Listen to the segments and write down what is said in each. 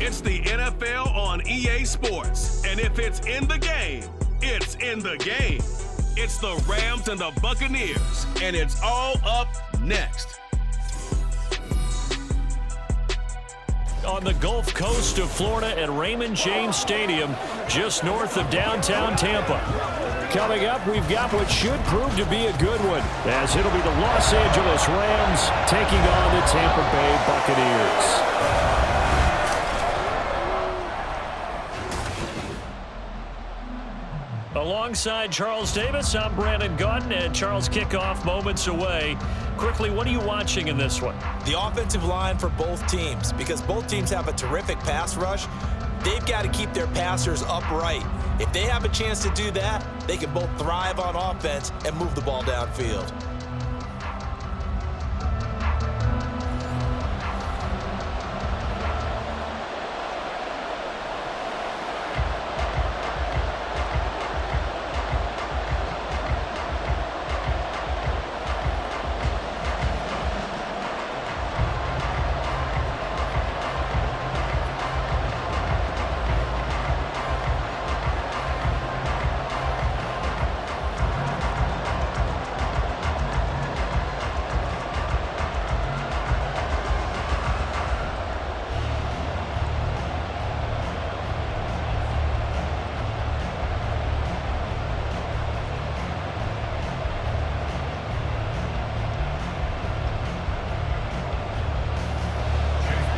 It's the NFL on EA Sports. And if it's in the game, it's in the game. It's the Rams and the Buccaneers, and it's all up next. On the Gulf Coast of Florida at Raymond James Stadium, just north of downtown Tampa. Coming up, we've got what should prove to be a good one, as it'll be the Los Angeles Rams taking on the Tampa Bay Buccaneers. Alongside Charles Davis, I'm Brandon Gaudin, and Charles, kickoff moments away. Quickly, what are you watching in this one? The offensive line for both teams, because both teams have a terrific pass rush. They've got to keep their passers upright. If they have a chance to do that, they can both thrive on offense and move the ball downfield.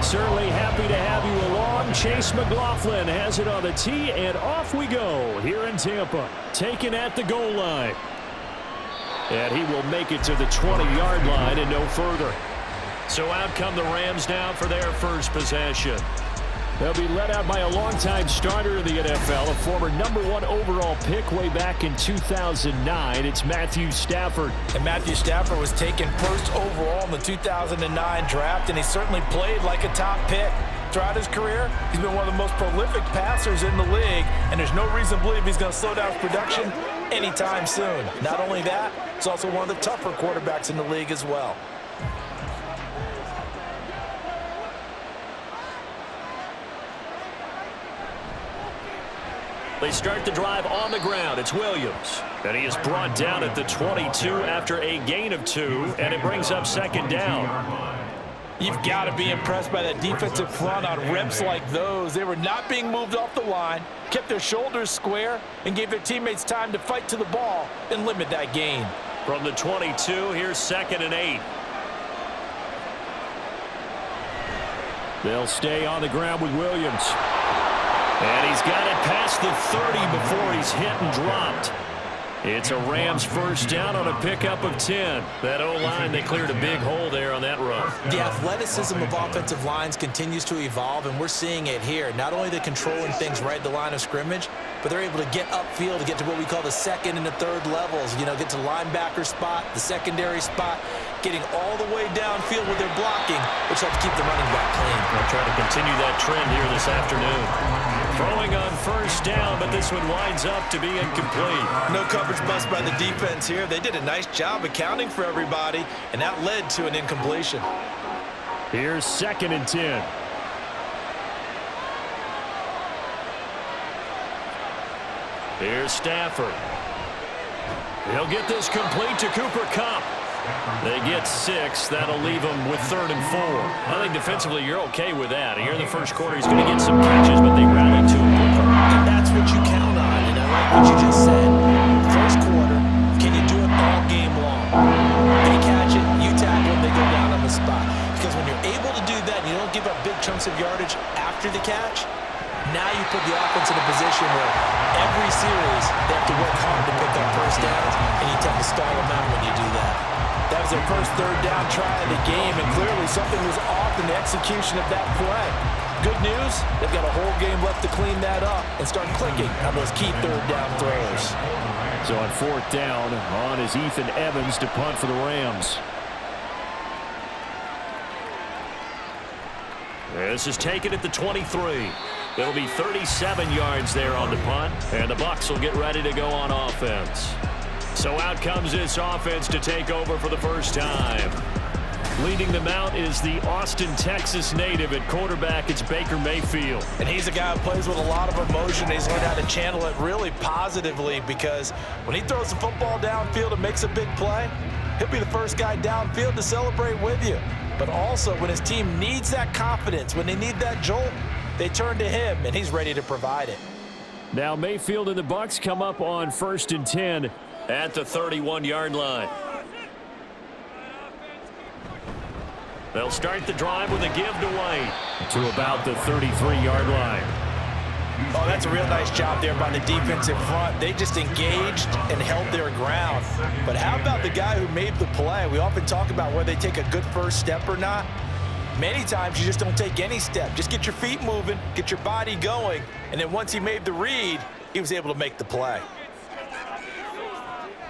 Certainly happy to have you along. Chase McLaughlin has it on the tee, and off we go here in Tampa. Taken at the goal line. And he will make it to the 20-yard line and no further. So out come the Rams now for their first possession. They'll be led out by a longtime starter in the NFL, a former #1 overall pick way back in 2009. It's Matthew Stafford. And Matthew Stafford was taken first overall in the 2009 draft, and he certainly played like a top pick. Throughout his career, he's been one of the most prolific passers in the league, and there's no reason to believe he's going to slow down his production anytime soon. Not only that, he's also one of the tougher quarterbacks in the league as well. They start the drive on the ground. It's Williams. And he is brought down at the 22 after a gain of 2, and it brings up second down. You've got to be impressed by that defensive front on reps like those. They were not being moved off the line, kept their shoulders square, and gave their teammates time to fight to the ball and limit that gain. From the 22, here's 2nd and 8. They'll stay on the ground with Williams. And he's got it past the 30 before he's hit and dropped. It's a Rams first down on a pickup of 10. That O-line, they cleared a big hole there on that run. The athleticism of offensive lines continues to evolve, and we're seeing it here. Not only are they controlling things right at the line of scrimmage, but they're able to get upfield to get to what we call the second and the third levels. You know, get to the linebacker spot, the secondary spot, getting all the way downfield with their blocking, which helps keep the running back clean. They'll try to continue that trend here this afternoon. Throwing on first down, but this one winds up to be incomplete. No coverage bust by the defense here. They did a nice job accounting for everybody, and that led to an incompletion. Here's 2nd and 10. Here's Stafford. He'll get this complete to Cooper Kupp. They get 6. That'll leave them with 3rd and 4. I think defensively you're okay with that. Here in the first quarter, he's going to get some catches, but they rally to him quicker. And that's what you count on. And I like what you just said. First quarter, can you do it all game long? They catch it, you tackle them, they go down on the spot. Because when you're able to do that, and you don't give up big chunks of yardage after the catch, now you put the offense in a position where every series they have to work hard to pick up first downs, and you tend to stall them out when you do that. That was their first 3rd down try of the game, and clearly something was off in the execution of that play. Good news, they've got a whole game left to clean that up and start clicking on those key 3rd down throws. So on 4th down, on is Ethan Evans to punt for the Rams. This is taken at the 23. It'll be 37 yards there on the punt, and the Bucs will get ready to go on offense. So out comes this offense to take over for the first time. Leading them out is the Austin, Texas native. At quarterback, it's Baker Mayfield. And he's a guy who plays with a lot of emotion. He's learned how to channel it really positively, because when he throws the football downfield and makes a big play, he'll be the first guy downfield to celebrate with you. But also, when his team needs that confidence, when they need that jolt, they turn to him, and he's ready to provide it. Now Mayfield and the Bucs come up on 1st and 10 at the 31-yard line. They'll start the drive with a give to White to about the 33-yard line. Oh, that's a real nice job there by the defensive front. They just engaged and held their ground. But how about the guy who made the play? We often talk about whether they take a good first step or not. Many times you just don't take any step. Just get your feet moving, get your body going, and then once he made the read, he was able to make the play.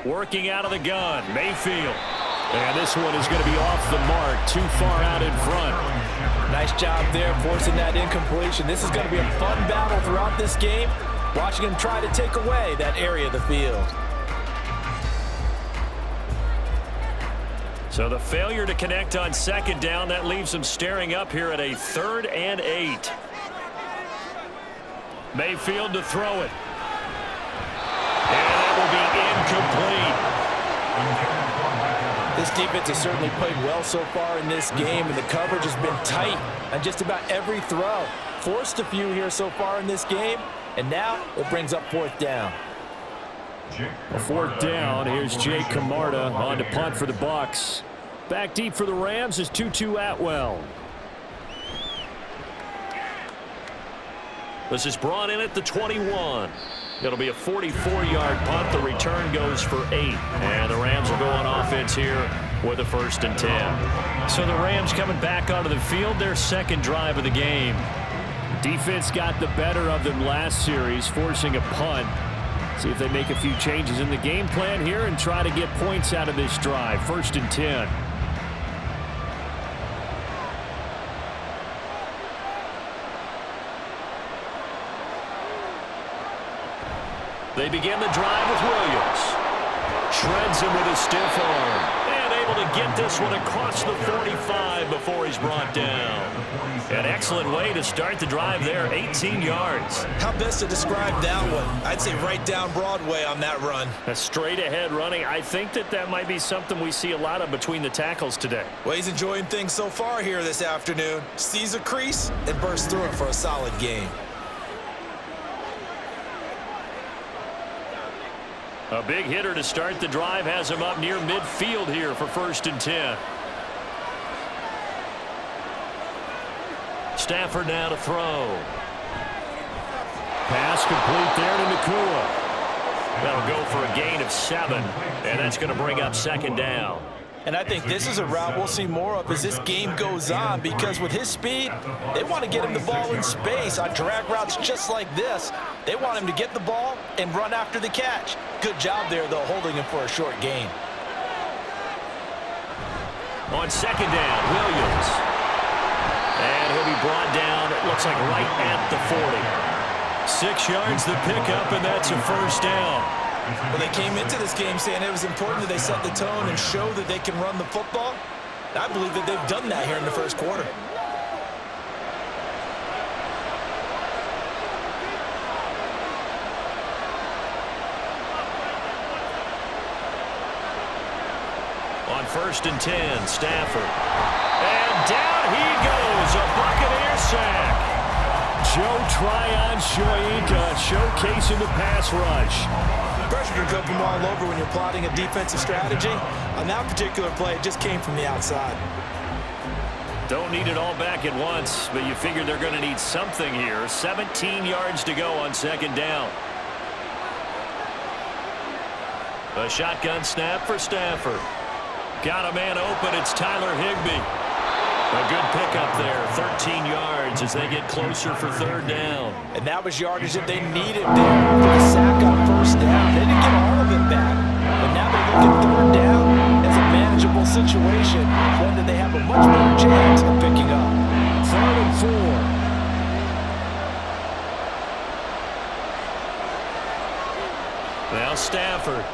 Working out of the gun, Mayfield. And this one is going to be off the mark, too far out in front. Nice job there, forcing that incompletion. This is going to be a fun battle throughout this game, watching him try to take away that area of the field. So the failure to connect on 2nd down, that leaves him staring up here at a 3rd and 8. Mayfield to throw it. And that will be incomplete. This defense has certainly played well so far in this game, and the coverage has been tight on just about every throw. Forced a few here so far in this game, and now it brings up 4th down. A 4th down. Here's Jake Camarda on to punt for the Bucs. Back deep for the Rams is Tutu Atwell. This is brought in at the 21. It'll be a 44-yard punt. The return goes for 8. And the Rams will go on offense here with a 1st and 10. So the Rams coming back onto the field, their 2nd drive of the game. Defense got the better of them last series, forcing a punt. See if they make a few changes in the game plan here and try to get points out of this drive. 1st and 10. They begin the drive with Williams. Shreds him with his stiff arm. And able to get this one across the 45 before he's brought down. An excellent way to start the drive there, 18 yards. How best to describe that one? I'd say right down Broadway on that run. A straight ahead running. I think that might be something we see a lot of between the tackles today. Well, he's enjoying things so far here this afternoon. Sees a crease and bursts through it for a solid game. A big hitter to start the drive has him up near midfield here for 1st and 10. Stafford now to throw. Pass complete there to Nakua. That'll go for a gain of 7, and that's going to bring up 2nd down. And I think this is a route we'll see more of as this game goes on, because with his speed, they want to get him the ball in space on drag routes just like this. They want him to get the ball and run after the catch. Good job there, though, holding him for a short gain. On 2nd down, Williams. And he'll be brought down, it looks like right at the 40. 6 yards the pickup, and that's a 1st down. Well, they came into this game saying it was important that they set the tone and show that they can run the football. I believe that they've done that here in the 1st quarter. On 1st and 10, Stafford. And down he goes, a Buccaneer sack. Joe Tryon-Shoyinka showcasing the pass rush. Pressure can come from all over when you're plotting a defensive strategy. On that particular play, it just came from the outside. Don't need it all back at once, but you figure they're going to need something here. 17 yards to go on 2nd down. A shotgun snap for Stafford. Got a man open. It's Tyler Higbee. A good pickup there, 13 yards as they get closer for 3rd down. And that was yardage that they needed there after the sack on 1st down. They didn't get all of it back, but now they look at 3rd down as a manageable situation, one that they have a much better chance of picking up. 3rd and 4. Now Stafford.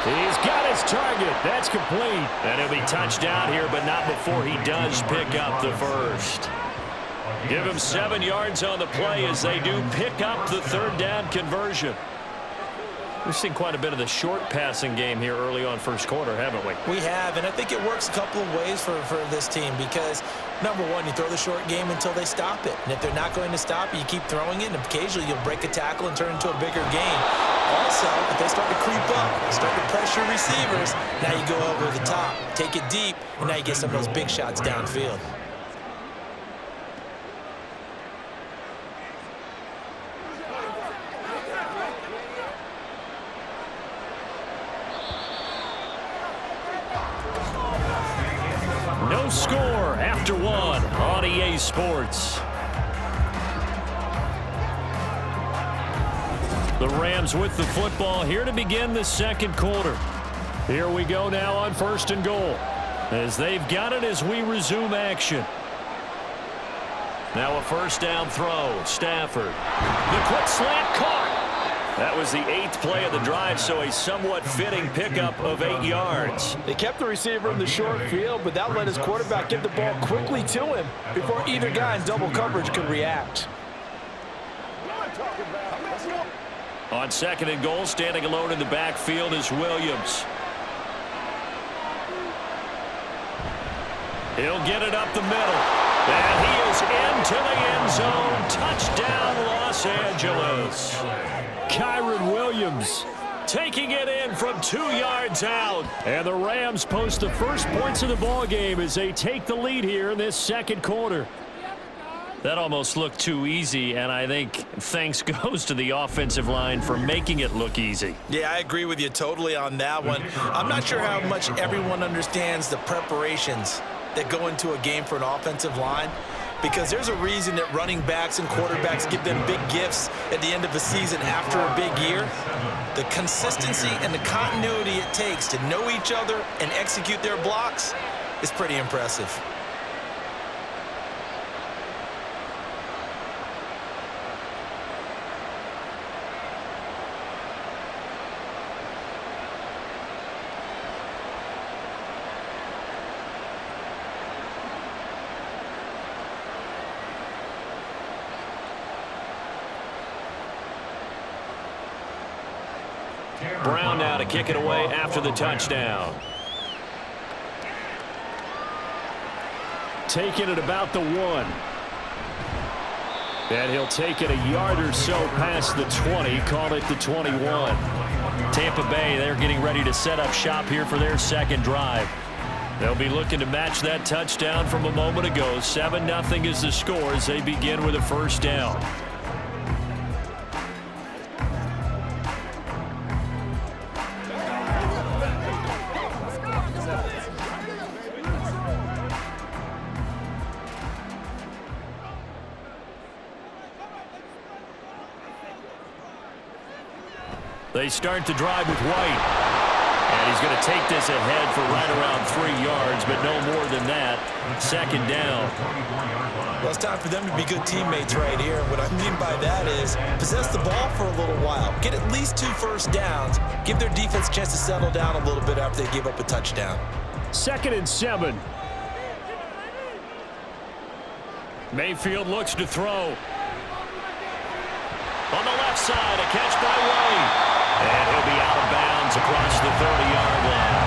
He's got it his target. That's complete. And he'll be touched out here, but not before he does pick up the first. Give him 7 yards on the play as they do pick up the third down conversion. We've seen quite a bit of the short passing game here early on first quarter, haven't we? We have, and I think it works a couple of ways for this team because, number one, you throw the short game until they stop it. And if they're not going to stop it, you keep throwing it, and occasionally you'll break a tackle and turn it into a bigger game. Also, if they start to creep up, start to pressure receivers, now you go over the top, take it deep, and now you get some of those big shots downfield. No score after one on EA Sports. The Rams with the football here to begin the second quarter. Here we go now on 1st and goal as they've got it as we resume action. Now a first down throw. Stafford. The quick slant caught. That was the 8th play of the drive, so a somewhat fitting pickup of 8 yards. They kept the receiver in the short field, but that let his quarterback get the ball quickly to him before either guy in double coverage could react. On 2nd and goal, standing alone in the backfield is Williams. He'll get it up the middle. And he is into the end zone. Touchdown, Los Angeles. Kyron Williams taking it in from 2 yards out. And the Rams post the first points of the ball game as they take the lead here in this second quarter. That almost looked too easy, and I think thanks goes to the offensive line for making it look easy. Yeah, I agree with you totally on that one. I'm not sure how much everyone understands the preparations that go into a game for an offensive line, because there's a reason that running backs and quarterbacks give them big gifts at the end of the season after a big year. The consistency and the continuity it takes to know each other and execute their blocks is pretty impressive. Brown now to kick it away after the touchdown. Taking it about the 1. And he'll take it a yard or so past the 20, call it the 21. Tampa Bay, they're getting ready to set up shop here for their second drive. They'll be looking to match that touchdown from a moment ago. 7-0 is the score as they begin with a first down. They start the drive with White. And he's going to take this ahead for right around 3 yards, but no more than that. Second down. Well, it's time for them to be good teammates right here. And what I mean by that is possess the ball for a little while. Get at least 2 first downs. Give their defense a chance to settle down a little bit after they give up a touchdown. 2nd and 7. Mayfield looks to throw. On the left side, a catch by White. And he'll be out of bounds across the 30-yard line.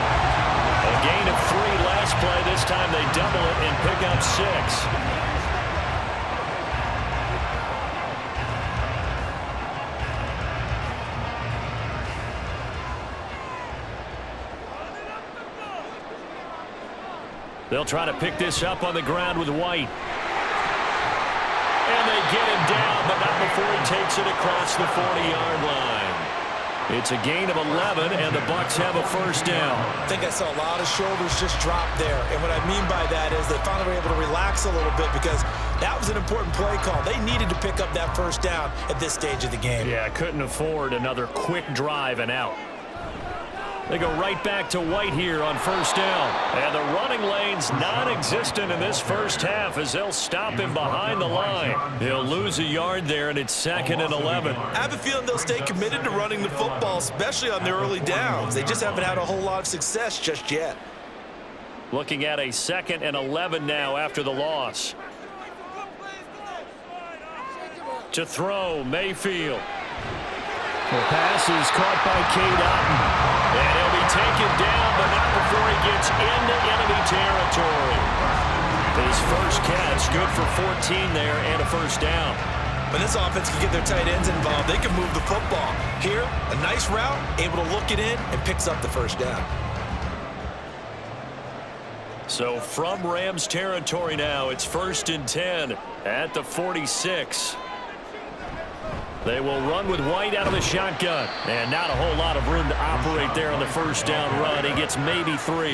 A gain of 3 last play. This time they double it and pick up 6. They'll try to pick this up on the ground with White. And they get him down, but not before he takes it across the 40-yard line. It's a gain of 11, and the Bucs have a first down. I think I saw a lot of shoulders just drop there. And what I mean by that is they finally were able to relax a little bit because that was an important play call. They needed to pick up that first down at this stage of the game. Yeah, couldn't afford another quick drive and out. They go right back to White here on first down. And the running lane's non-existent in this first half as they'll stop him behind the line. He'll lose a yard there, and it's 2nd and 11. I have a feeling they'll stay committed to running the football, especially on their early downs. They just haven't had a whole lot of success just yet. Looking at a 2nd and 11 now after the loss. To throw, Mayfield. The pass is caught by Cade Otton. And he'll be taken down, but not before he gets into enemy territory. His first catch, good for 14 there and a first down. When this offense can get their tight ends involved, they can move the football. Here, a nice route, able to look it in, and picks up the first down. So from Rams territory now, it's 1st and 10 at the 46. They will run with White out of the shotgun. And not a whole lot of room to operate there on the first down run. He gets maybe 3. Well,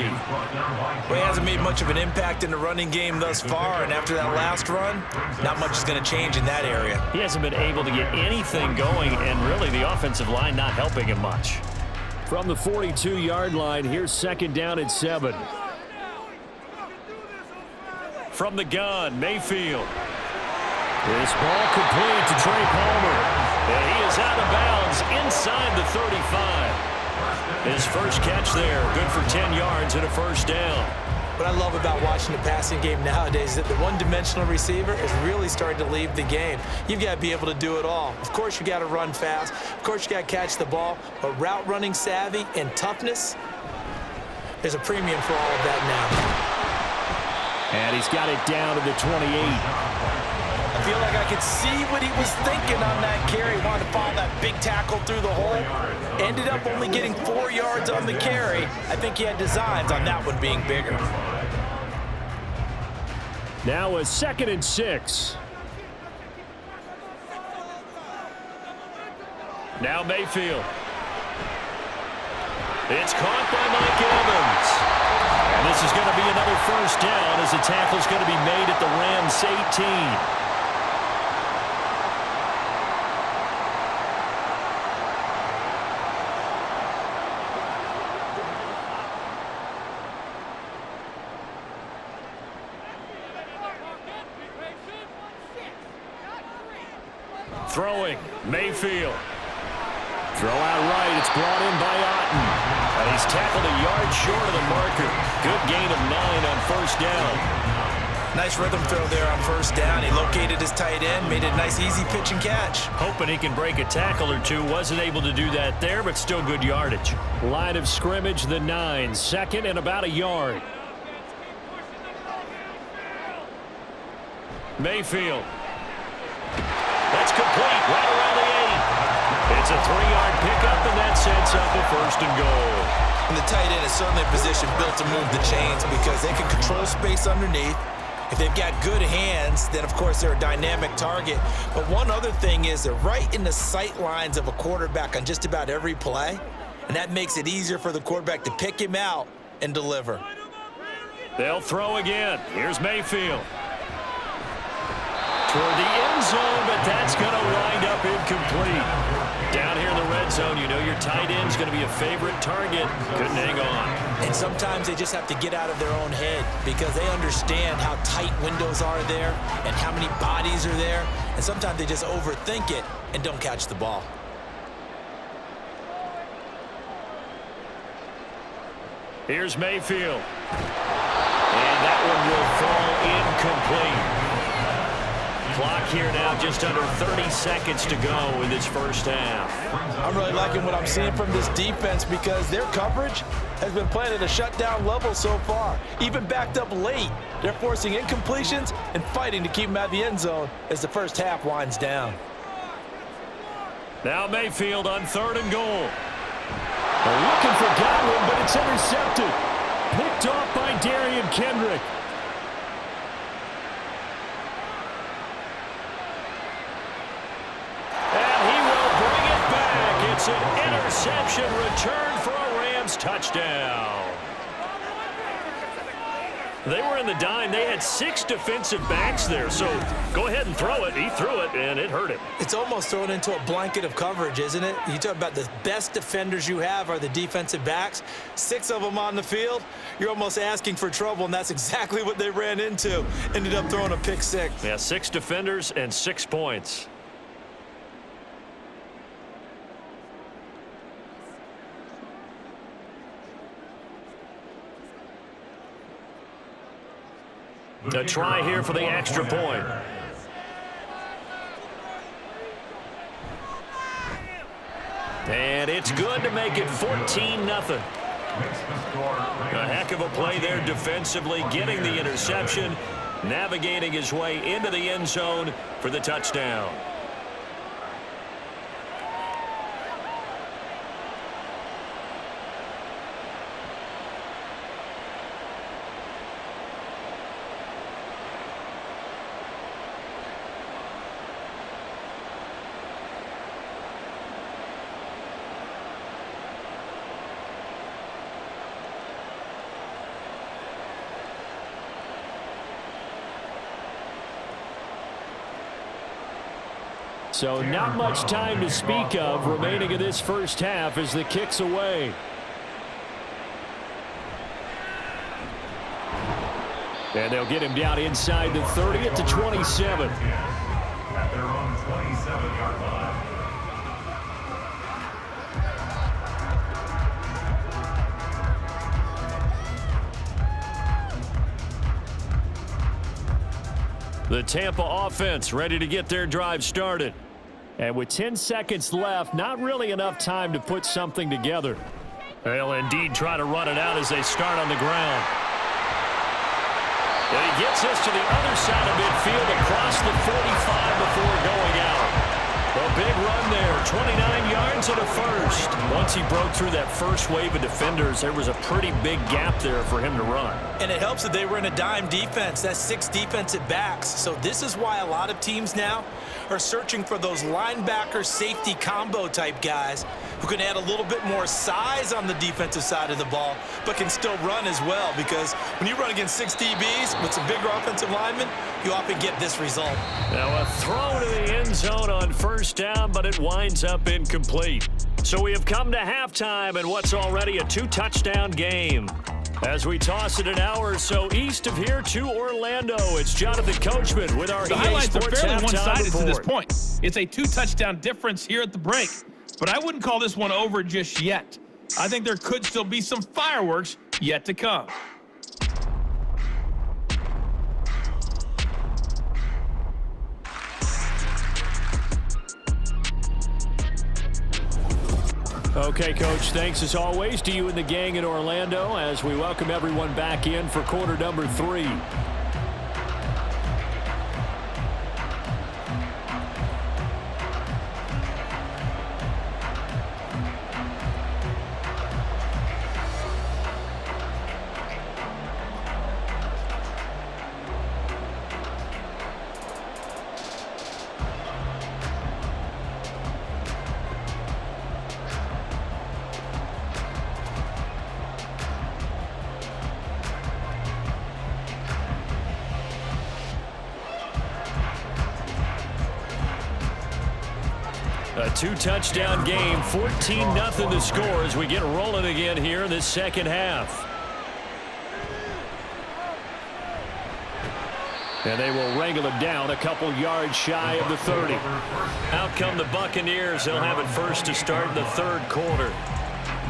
he hasn't made much of an impact in the running game thus far, and after that last run, not much is going to change in that area. He hasn't been able to get anything going, and really the offensive line not helping him much. From the 42-yard line, here's 2nd down and 7. From the gun, Mayfield. This ball complete to Trey Palmer. And he is out of bounds inside the 35. His first catch there, good for 10 yards and a first down. What I love about watching the passing game nowadays is that the one-dimensional receiver is really starting to leave the game. You've got to be able to do it all. Of course, you got to run fast. Of course, you got to catch the ball. But route running savvy and toughness, there's a premium for all of that now. And he's got it down to the 28. I feel like I could see what he was thinking on that carry. He wanted to follow that big tackle through the hole. Ended up only getting 4 yards on the carry. I think he had designs on that one being bigger. Now a 2nd and 6. Now Mayfield. It's caught by Mike Evans. And this is going to be another first down as the tackle's going to be made at the Rams 18. Throwing, Mayfield. Throw out right, it's brought in by Otton. And he's tackled a yard short of the marker. Good gain of 9 on first down. Nice rhythm throw there on first down. He located his tight end, made it a nice easy pitch and catch. Hoping he can break a tackle or two. Wasn't able to do that there, but still good yardage. Line of scrimmage, the 9. 2nd and about a yard. Mayfield. That's complete, right around the 8. It's a 3-yard pickup, and that sets up a 1st and goal. And the tight end is certainly a position built to move the chains because they can control space underneath. If they've got good hands, then, of course, they're a dynamic target. But one other thing is they're right in the sight lines of a quarterback on just about every play, and that makes it easier for the quarterback to pick him out and deliver. They'll throw again. Here's Mayfield. Toward the end zone, but that's going to wind up incomplete. Down here in the red zone, you know your tight end's going to be a favorite target. Couldn't hang on. And sometimes they just have to get out of their own head because they understand how tight windows are there and how many bodies are there. And sometimes they just overthink it and don't catch the ball. Here's Mayfield. And that one will fall incomplete. Clock here now, just under 30 seconds to go in this first half. I'm really liking what I'm seeing from this defense because their coverage has been playing at a shutdown level so far. Even backed up late, they're forcing incompletions and fighting to keep them out of the end zone as the first half winds down. Now Mayfield on 3rd and goal. They're looking for Godwin, but it's intercepted. Picked off by Darian Kendrick. It's an interception return for a Rams touchdown. They were in the dime. They had 6 defensive backs there. So go ahead and throw it. He threw it, and it hurt him. It's almost thrown into a blanket of coverage, isn't it? You talk about the best defenders you have are the defensive backs. 6 of them on the field. You're almost asking for trouble, and that's exactly what they ran into. Ended up throwing a pick 6. Yeah, 6 defenders and 6 points. A try here for the extra point. And it's good to make it 14-0. A heck of a play there defensively, getting the interception, navigating his way into the end zone for the touchdown. So not much time to speak of remaining in this first half as the kick's away. And they'll get him down inside the 30 at the 27. At their own 27-yard line. The Tampa offense ready to get their drive started. And with 10 seconds left, not really enough time to put something together. They'll indeed try to run it out as they start on the ground. And he gets us to the other side of midfield across the 45 before going out. A big run there, 29 yards and a first. Once he broke through that first wave of defenders, there was a pretty big gap there for him to run. And it helps that they were in a dime defense. That's 6 defensive backs. So this is why a lot of teams now are searching for those linebacker safety combo type guys who can add a little bit more size on the defensive side of the ball, but can still run as well, because when you run against 6 DBs with some bigger offensive linemen, you often get this result. Now a throw to the end zone on first down, but it winds up incomplete. So we have come to halftime in what's already a 2-touchdown game. As we toss it an hour or so east of here to Orlando, it's Jonathan Coachman with our The EA highlights are Sports fairly halftime one-sided to this report. point. It's a 2-touchdown difference here at the break, but I wouldn't call this one over just yet. I think there could still be some fireworks yet to come. Okay, Coach, thanks as always to you and the gang in Orlando as we welcome everyone back in for quarter number 3. A 2-touchdown game, 14-0 to score as we get rolling again here in this second half. And they will wrangle him down a couple yards shy of the 30. Out come the Buccaneers. They'll have it first to start in the third quarter.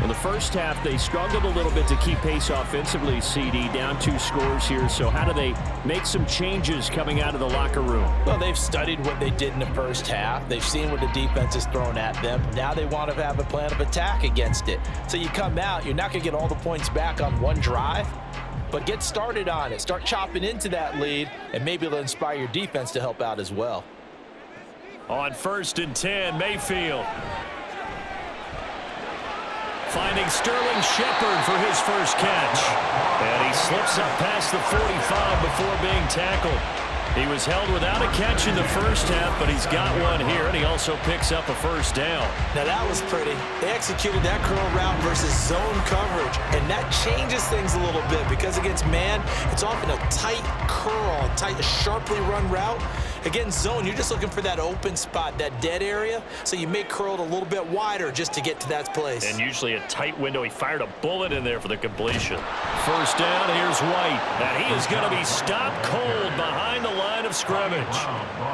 In the first half, they struggled a little bit to keep pace offensively, CD, down 2 scores here. So how do they make some changes coming out of the locker room? Well, they've studied what they did in the first half. They've seen what the defense has thrown at them. Now they want to have a plan of attack against it. So you come out, you're not going to get all the points back on one drive, but get started on it. Start chopping into that lead, and maybe it'll inspire your defense to help out as well. On 1st and 10, Mayfield. Finding Sterling Shepard for his first catch. And he slips up past the 45 before being tackled. He was held without a catch in the first half, but he's got one here, and he also picks up a first down. Now that was pretty. They executed that curl route versus zone coverage, and that changes things a little bit because against man, it's often a tight curl, tight, sharply run route. Against zone, you're just looking for that open spot, that dead area, so you may curl it a little bit wider just to get to that place. And usually a tight window. He fired a bullet in there for the completion. First down, here's White, and he is going to be stopped cold behind the line of scrimmage.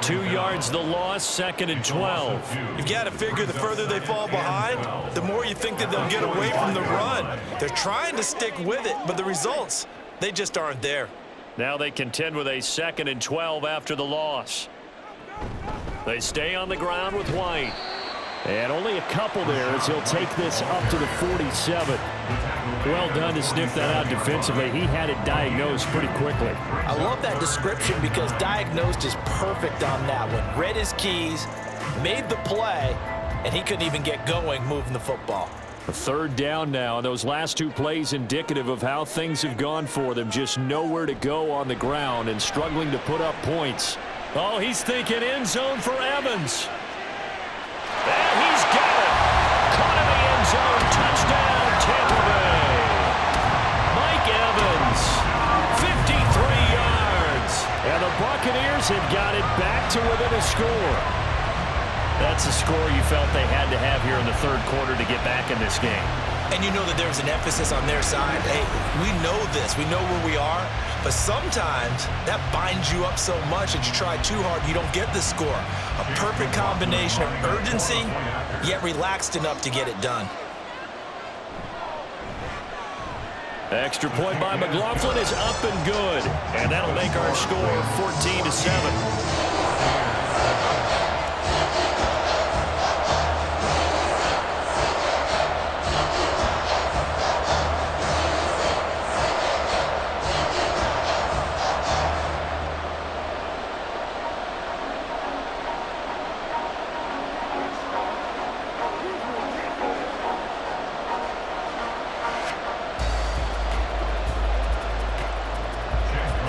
2 yards the loss, 2nd and 12. You've got to figure the further they fall behind, the more you think that they'll get away from the run. They're trying to stick with it, but the results, they just aren't there. Now they contend with a 2nd and 12 after the loss. They stay on the ground with White. And only a couple there as he'll take this up to the 47. Well done to sniff that out defensively. He had it diagnosed pretty quickly. I love that description because diagnosed is perfect on that one. Read his keys, made the play, and he couldn't even get going moving the football. A 3rd down now, and those last 2 plays indicative of how things have gone for them. Just nowhere to go on the ground and struggling to put up points. Oh, he's thinking end zone for Evans. And he's got it. Caught in the end zone. Touchdown, Tampa Bay. Mike Evans, 53 yards. And the Buccaneers have got it back to within a score. That's a score you felt they had to have here in the 3rd quarter to get back in this game. And you know that there's an emphasis on their side. Hey, we know this. We know where we are. But sometimes that binds you up so much that you try too hard, you don't get the score. A perfect combination of urgency, yet relaxed enough to get it done. Extra point by McLaughlin is up and good. And that'll make our score 14-7.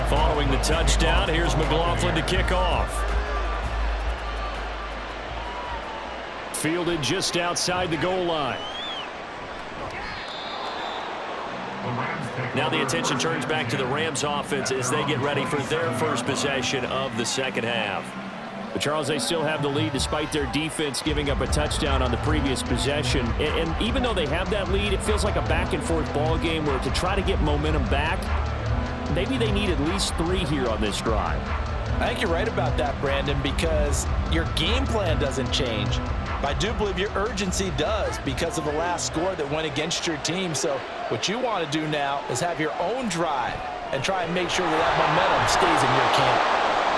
Following the touchdown, here's McLaughlin to kick off. Fielded just outside the goal line. Now the attention turns back to the Rams offense as they get ready for their first possession of the 2nd half. But Charles, they still have the lead despite their defense giving up a touchdown on the previous possession. And even though they have that lead, it feels like a back-and-forth ball game where to try to get momentum back, maybe they need at least 3 here on this drive. I think you're right about that, Brandon, because your game plan doesn't change. I do believe your urgency does because of the last score that went against your team. So what you want to do now is have your own drive and try and make sure that momentum stays in your camp.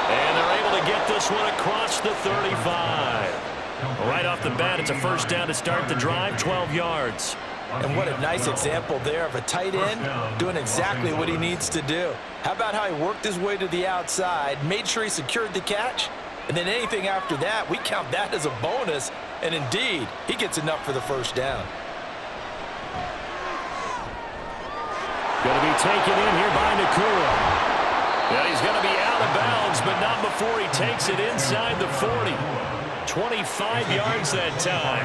And they're able to get this one across the 35. Right off the bat, it's a first down to start the drive, 12 yards. And what a nice example there of a tight end doing exactly what he needs to do. How about how he worked his way to the outside, made sure he secured the catch, and then anything after that, we count that as a bonus. And indeed, he gets enough for the first down. Going to be taken in here by Nakua. Yeah, he's going to be out of bounds, but not before he takes it inside the 40. 25 yards that time.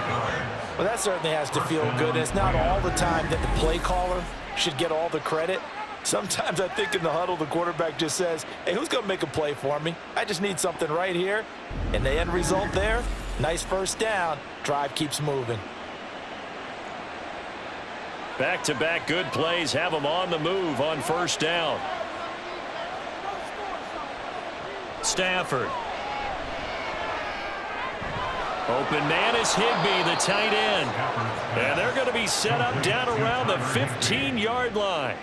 Well, that certainly has to feel good. It's not all the time that the play caller should get all the credit. Sometimes I think in the huddle, the quarterback just says, hey, who's going to make a play for me? I just need something right here. And the end result there, nice first down. Drive keeps moving. Back-to-back good plays have them on the move on first down. Stafford. Open man is Higbee, the tight end. And they're going to be set up down around the 15-yard line.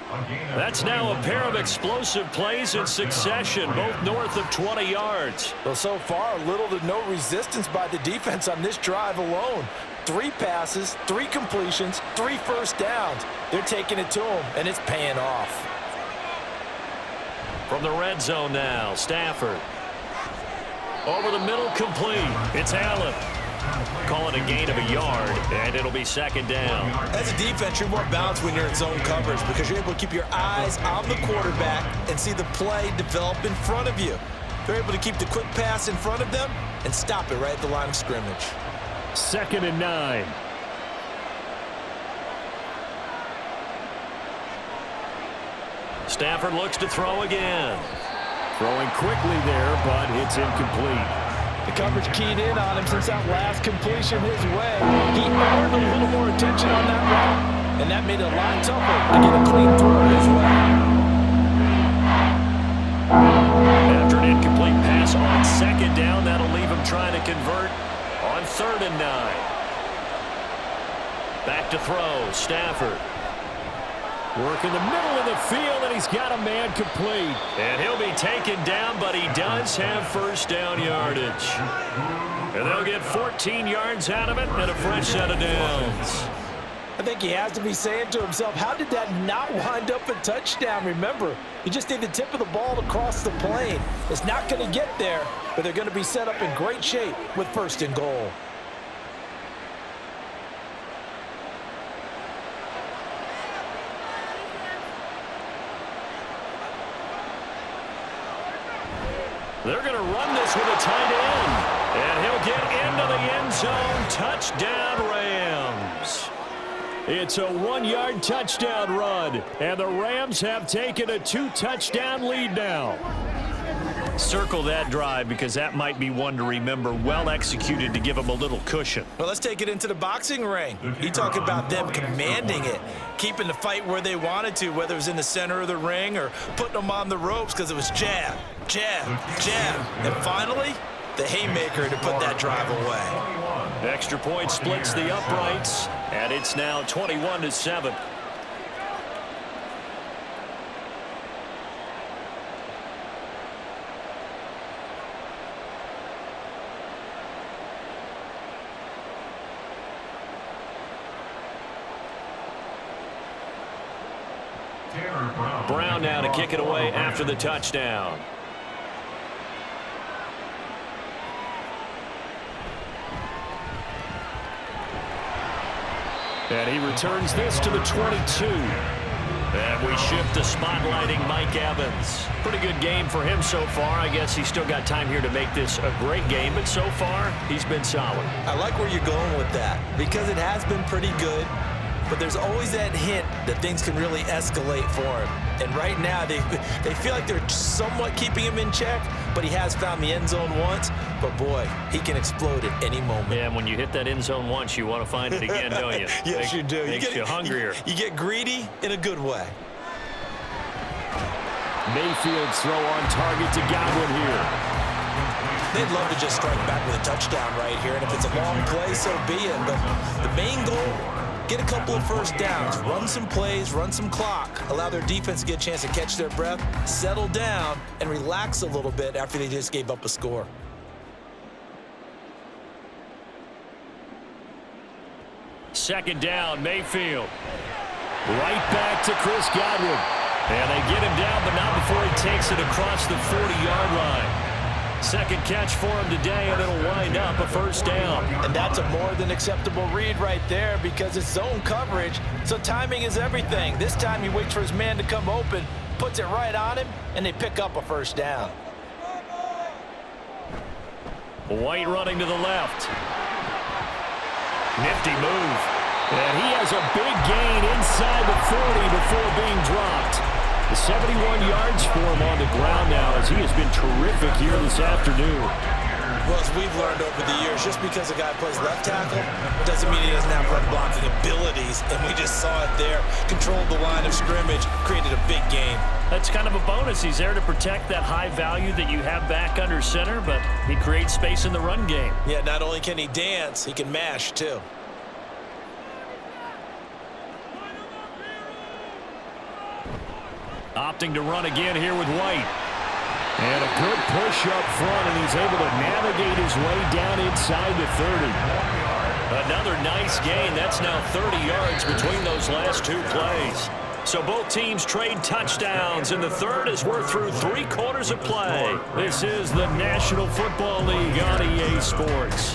That's now a pair of explosive plays in succession, both north of 20 yards. Well, so far, little to no resistance by the defense on this drive alone. 3 passes, 3 completions, 3 first downs. They're taking it to him, and it's paying off. From the red zone now, Stafford. Over the middle, complete. It's Allen. Call it a gain of a yard, and it'll be second down. As a defense, you're more balanced when you're in zone coverage because you're able to keep your eyes on the quarterback and see the play develop in front of you. They're able to keep the quick pass in front of them and stop it right at the line of scrimmage. 2nd and 9. Stafford looks to throw again. Throwing quickly there, but it's incomplete. The coverage keyed in on him since that last completion his way. He earned a little more attention on that route, and that made it a lot tougher to get a clean throw his way. After an incomplete pass on 2nd down, that'll leave him trying to convert on 3rd and 9. Back to throw, Stafford. Work in the middle of the field, and he's got a man complete. And he'll be taken down, but he does have 1st down yardage. And they'll get 14 yards out of it and a fresh set of downs. I think he has to be saying to himself, how did that not wind up a touchdown? Remember, you just need the tip of the ball to cross the plane. It's not going to get there, but they're going to be set up in great shape with 1st and goal. They're going to run this with a tight end. And he'll get into the end zone. Touchdown, Rams. It's a 1-yard touchdown run, and the Rams have taken a 2-touchdown lead now. Circle that drive because that might be one to remember. Well executed to give them a little cushion. Well, let's take it into the boxing ring. You talk about them commanding it, keeping the fight where they wanted to, whether it was in the center of the ring or putting them on the ropes because it was jab, jab, jab. And finally, the haymaker to put that drive away. Extra point splits the uprights, and it's now 21-7. Brown now to kick it away after the touchdown. And he returns this to the 22. And we shift to spotlighting Mike Evans. Pretty good game for him so far. I guess he's still got time here to make this a great game, but so far, he's been solid. I like where you're going with that because it has been pretty good. But there's always that hint that things can really escalate for him. And right now, they feel like they're somewhat keeping him in check, but he has found the end zone once. But, boy, he can explode at any moment. Yeah, and when you hit that end zone once, you want to find it again, don't you? Yes, you do. Makes you hungrier. You get greedy in a good way. Mayfield's throw on target to Godwin here. They'd love to just strike back with a touchdown right here. And if it's a long play, so be it. But the main goal, get a couple of 1st downs, run some plays, run some clock, allow their defense to get a chance to catch their breath, settle down, and relax a little bit after they just gave up a score. Second down, Mayfield. Right back to Chris Godwin. And they get him down, but not before he takes it across the 40-yard line. Second catch for him today, and it'll wind up a 1st down. And that's a more than acceptable read right there because it's zone coverage, so timing is everything. This time he waits for his man to come open, puts it right on him, and they pick up a 1st down. White running to the left. Nifty move. And he has a big gain inside the 40 before being dropped. 71 yards for him on the ground now as he has been terrific here this afternoon. Well, as we've learned over the years, just because a guy plays left tackle doesn't mean he doesn't have run blocking abilities. And we just saw it there. Controlled the line of scrimmage, created a big gain. That's kind of a bonus. He's there to protect that high value that you have back under center, but he creates space in the run game. Yeah, not only can he dance, he can mash too. Opting to run again here with White. And a good push up front, and he's able to navigate his way down inside the 30. Another nice gain. That's now 30 yards between those last 2 plays. So both teams trade touchdowns in the third as we're through 3 quarters of play. This is the National Football League on EA Sports.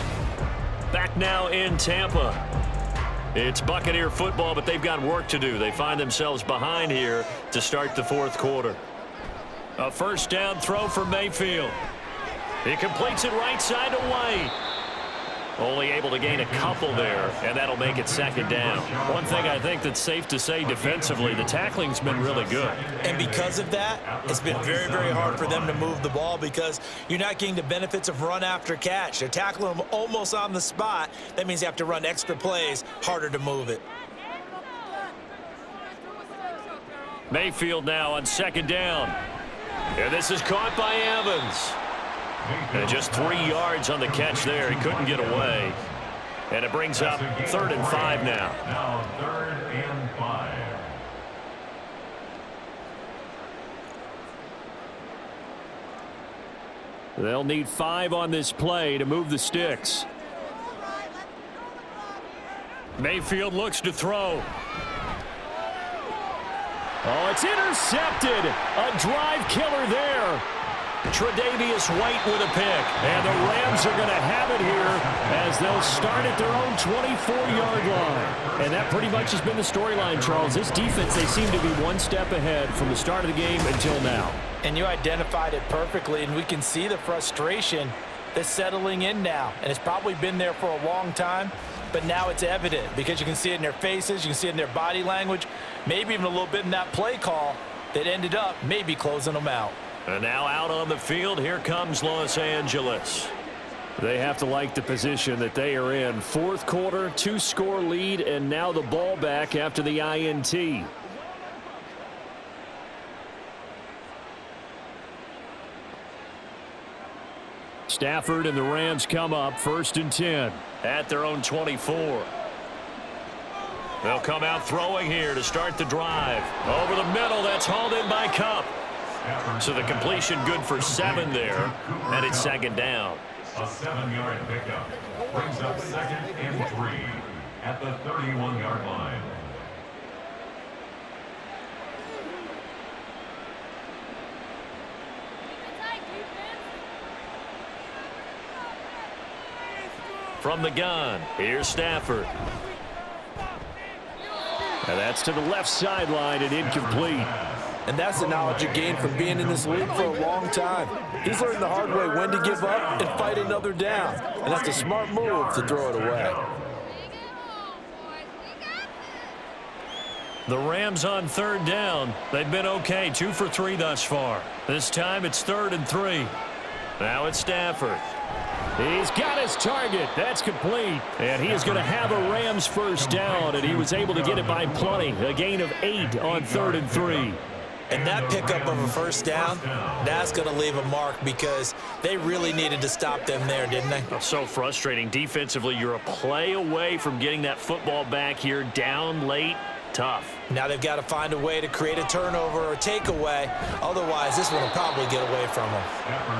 Back now in Tampa. It's Buccaneer football, but they've got work to do. They find themselves behind here to start the 4th quarter. A 1st down throw for Mayfield. He completes it right side to White. Only able to gain a couple there, and that'll make it second down. One thing I think that's safe to say defensively, the tackling's been really good. And because of that, it's been very, very hard for them to move the ball because you're not getting the benefits of run after catch. They're tackling them almost on the spot. That means you have to run extra plays, harder to move it. Mayfield now on second down. And this is caught by Evans. And just 3 yards on the catch there. He couldn't get away. And it brings up 3rd and 5 now. Now 3rd and 5. They'll need 5 on this play to move the sticks. Mayfield looks to throw. Oh, it's intercepted. A drive killer there. Tre'Davious White with a pick. And the Rams are going to have it here as they'll start at their own 24-yard line. And that pretty much has been the storyline, Charles. This defense, they seem to be one step ahead from the start of the game until now. And you identified it perfectly, and we can see the frustration that's settling in now. And it's probably been there for a long time, but now it's evident because you can see it in their faces, you can see it in their body language, maybe even a little bit in that play call that ended up maybe closing them out. And now out on the field, here comes Los Angeles. They have to like the position that they are in. 4th quarter, 2-score lead, and now the ball back after the INT. Stafford and the Rams come up 1st and 10. At their own 24. They'll come out throwing here to start the drive. Over the middle, that's hauled in by Kupp. So the completion good for 7 there, and it's second down. A 7-yard pickup brings up 2nd and 3 at the 31-yard line. From the gun, here's Stafford. And that's to the left sideline and incomplete. And that's the knowledge you gain from being in this league for a long time. He's learned the hard way when to give up and fight another down. And that's a smart move to throw it away. The Rams on 3rd down. They've been okay, 2 for 3 thus far. This time it's 3rd and 3. Now it's Stafford. He's got his target. That's complete. And he is going to have a Rams first down, and he was able to get it by plenty. A gain of 8 on 3rd and 3. And that pickup of a first down, that's going to leave a mark because they really needed to stop them there, didn't they? So frustrating. Defensively, you're a play away from getting that football back here down late. Tough. Now they've got to find a way to create a turnover or takeaway. Otherwise, this one will probably get away from him.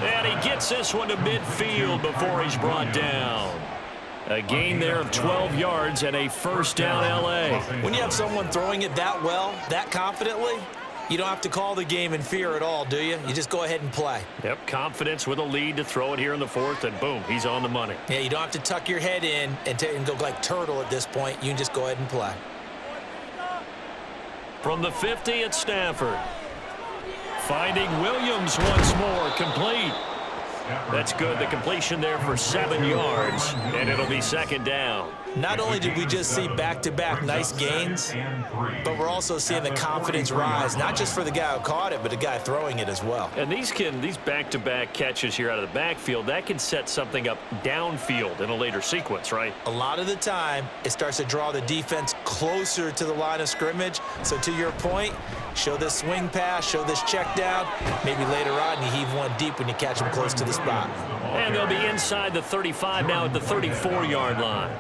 And he gets this one to midfield before he's brought down. A gain there of 12 yards and a first down L.A. When you have someone throwing it that well, that confidently, you don't have to call the game in fear at all, do you? You just go ahead and play. Yep, confidence with a lead to throw it here in the 4th, and boom, he's on the money. Yeah, you don't have to tuck your head in and go like turtle at this point. You can just go ahead and play. From the 50, it's Stafford. Finding Williams once more, complete. That's good. The completion there for 7 yards, and it'll be second down. Not only did we just see back-to-back nice gains, but we're also seeing the confidence rise, not just for the guy who caught it, but the guy throwing it as well. And these back-to-back catches here out of the backfield, that can set something up downfield in a later sequence, right? A lot of the time, it starts to draw the defense closer to the line of scrimmage. So to your point, show this swing pass, show this check down. Maybe later on, you heave one deep when you catch them close to the spot. And they'll be inside the 35 now at the 34-yard line.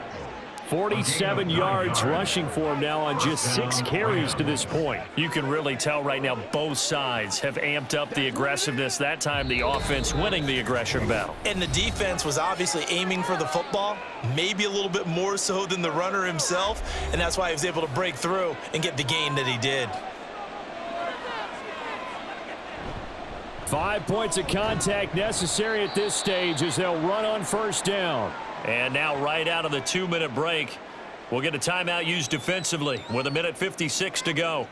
47 yards rushing for him now on just 6 carries to this point. You can really tell right now both sides have amped up the aggressiveness. That time the offense winning the aggression battle. And the defense was obviously aiming for the football, maybe a little bit more so than the runner himself, and that's why he was able to break through and get the gain that he did. 5 points of contact necessary at this stage as they'll run on first down. And now right out of the 2-minute break, we'll get a timeout used defensively with 1:56 to go.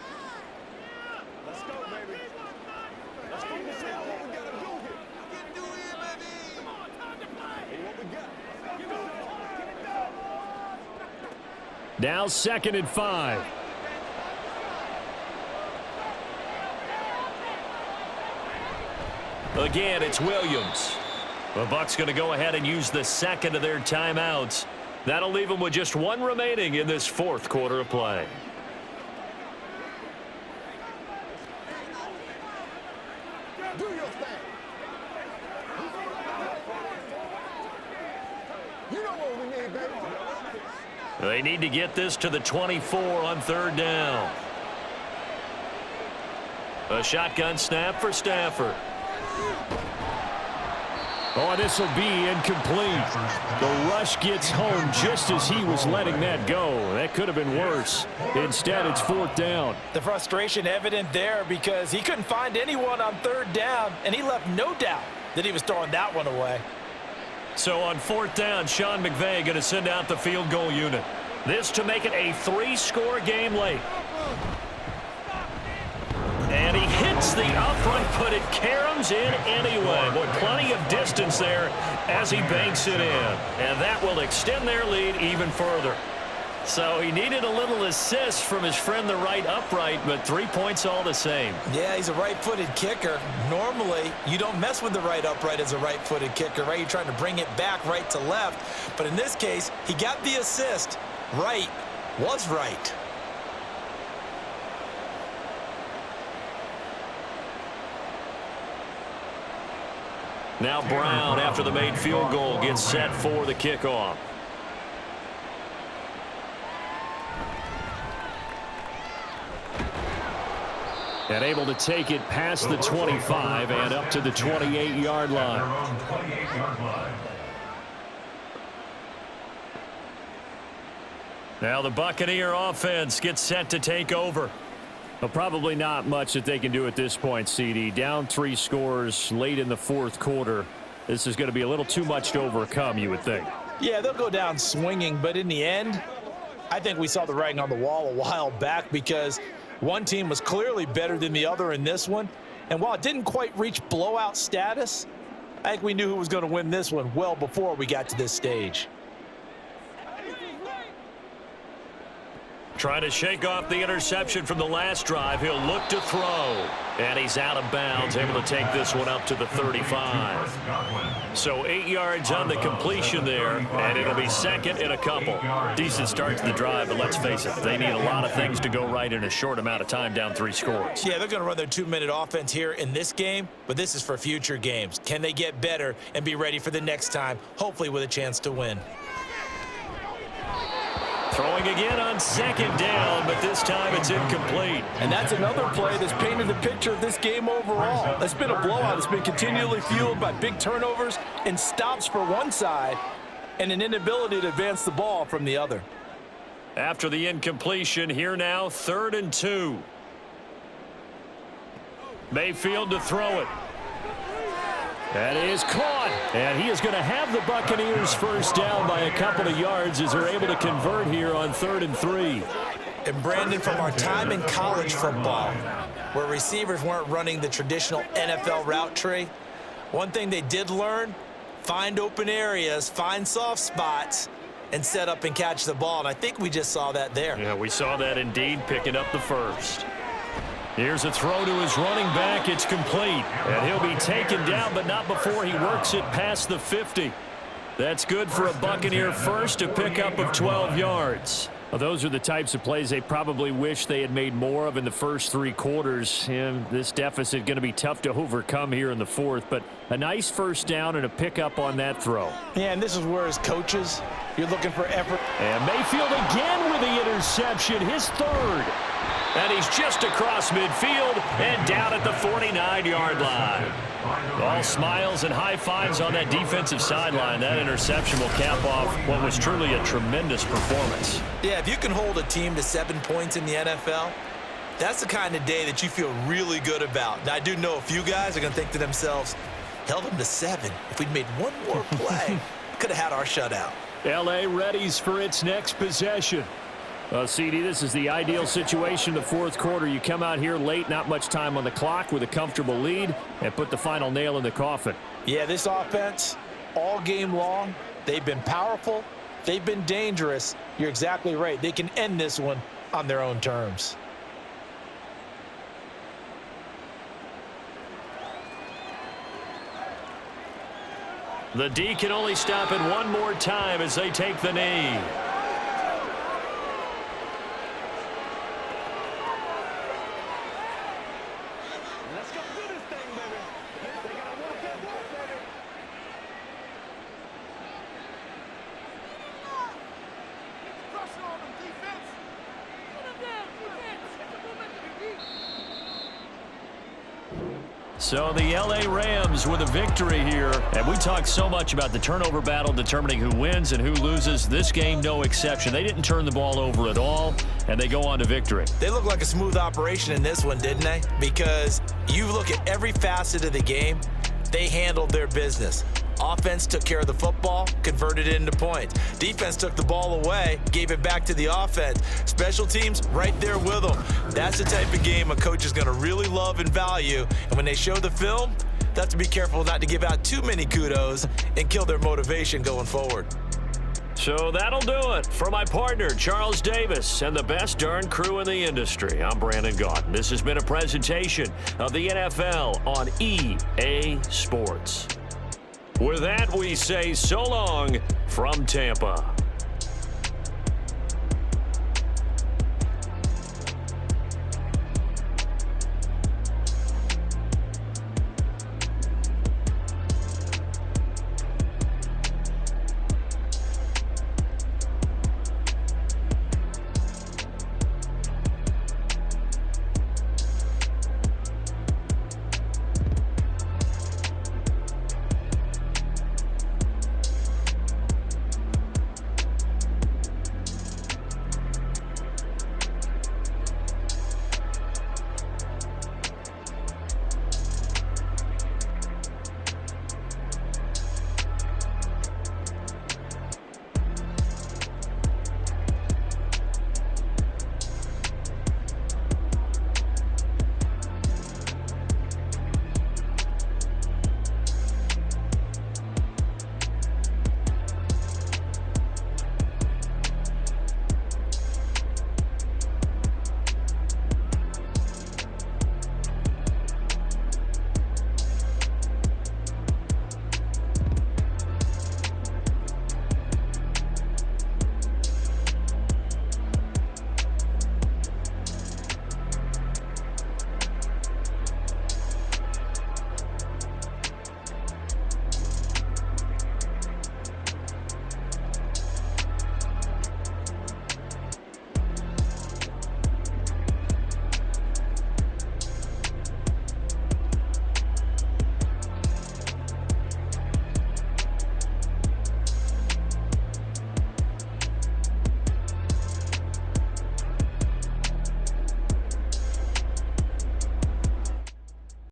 Now 2nd and 5. Again, it's Williams. The Bucs going to go ahead and use the second of their timeouts. That'll leave them with just one remaining in this 4th quarter of play. They need to get this to the 24 on 3rd down. A shotgun snap for Stafford. Oh, this will be incomplete. The rush gets home just as he was letting that go. That could have been worse. Instead, it's 4th down. The frustration evident there because he couldn't find anyone on 3rd down, and he left no doubt that he was throwing that one away. So on 4th down, Sean McVay going to send out the field goal unit. This to make it a 3-score game late. And he hits the upright, but it caroms in anyway. Boy, plenty of distance there as he banks it in. And that will extend their lead even further. So he needed a little assist from his friend the right upright, but 3 points all the same. Yeah, he's a right-footed kicker. Normally, you don't mess with the right upright as a right-footed kicker, right? You're trying to bring it back right to left. But in this case, he got the assist. Right was right. Now Brown, after the made field goal, gets set for the kickoff. And able to take it past the 25 and up to the 28-yard line. Now the Buccaneer offense gets set to take over. Well, probably not much that they can do at this point, CD. Down 3 scores late in the 4th quarter. This is going to be a little too much to overcome, you would think. Yeah, they'll go down swinging, but in the end, I think we saw the writing on the wall a while back because one team was clearly better than the other in this one. And while it didn't quite reach blowout status, I think we knew who was going to win this one well before we got to this stage. Trying to shake off the interception from the last drive. He'll look to throw. And he's out of bounds, able to take this one up to the 35. So 8 yards on the completion there, and it'll be 2nd and a couple. Decent start to the drive, but let's face it, they need a lot of things to go right in a short amount of time, down 3 scores. Yeah, they're going to run their 2-minute offense here in this game, but this is for future games. Can they get better and be ready for the next time, hopefully with a chance to win? Throwing again on 2nd down, but this time it's incomplete. And that's another play that's painted the picture of this game overall. It's been a blowout. It's been continually fueled by big turnovers and stops for one side and an inability to advance the ball from the other. After the incompletion, here now 3rd and 2. Mayfield to throw it. That is caught, and he is going to have the Buccaneers first down by a couple of yards as they're able to convert here on 3rd and 3. And Brandon, from our time in college football, where receivers weren't running the traditional NFL route tree, one thing they did learn, find open areas, find soft spots, and set up and catch the ball. And I think we just saw that there. Yeah, we saw that indeed, picking up the first. Here's a throw to his running back. It's complete. And he'll be taken down, but not before he works it past the 50. That's good for a Buccaneer first, a pickup of 12 yards. Well, those are the types of plays they probably wish they had made more of in the first 3 quarters. And this deficit going to be tough to overcome here in the 4th. But a nice first down and a pickup on that throw. Yeah, and this is where as coaches, you're looking for effort. And Mayfield again with the interception, his 3rd. And he's just across midfield and down at the 49-yard line. All smiles and high fives on that defensive sideline. That interception will cap off what was truly a tremendous performance. Yeah, if you can hold a team to 7 points in the NFL, that's the kind of day that you feel really good about. Now, I do know a few guys are going to think to themselves, held them to 7. If we'd made one more play, could have had our shutout. L.A. readies for its next possession. CD, this is the ideal situation in the 4th quarter. You come out here late, not much time on the clock with a comfortable lead, and put the final nail in the coffin. Yeah, this offense, all game long, they've been powerful, They've been dangerous. You're exactly right. They can end this one on their own terms. The D can only stop it one more time as they take the knee. Let's go do this thing, baby. They gotta walk that walk, baby. Get the pressure on them, defense. Put them down, defense. Get the momentum, defense. So the LA Rams with a victory here. And we talked so much about the turnover battle determining who wins and who loses. This game, no exception. They didn't turn the ball over at all, and they go on to victory. They look like a smooth operation in this one, didn't they? Because you look at every facet of the game, they handled their business. Offense took care of the football, converted it into points. Defense took the ball away, gave it back to the offense. Special teams right there with them. That's the type of game a coach is going to really love and value. And when they show the film, they have to be careful not to give out too many kudos and kill their motivation going forward. So that'll do it. For my partner, Charles Davis, and the best darn crew in the industry, I'm Brandon Gaudin. This has been a presentation of the NFL on EA Sports. With that, we say so long from Tampa.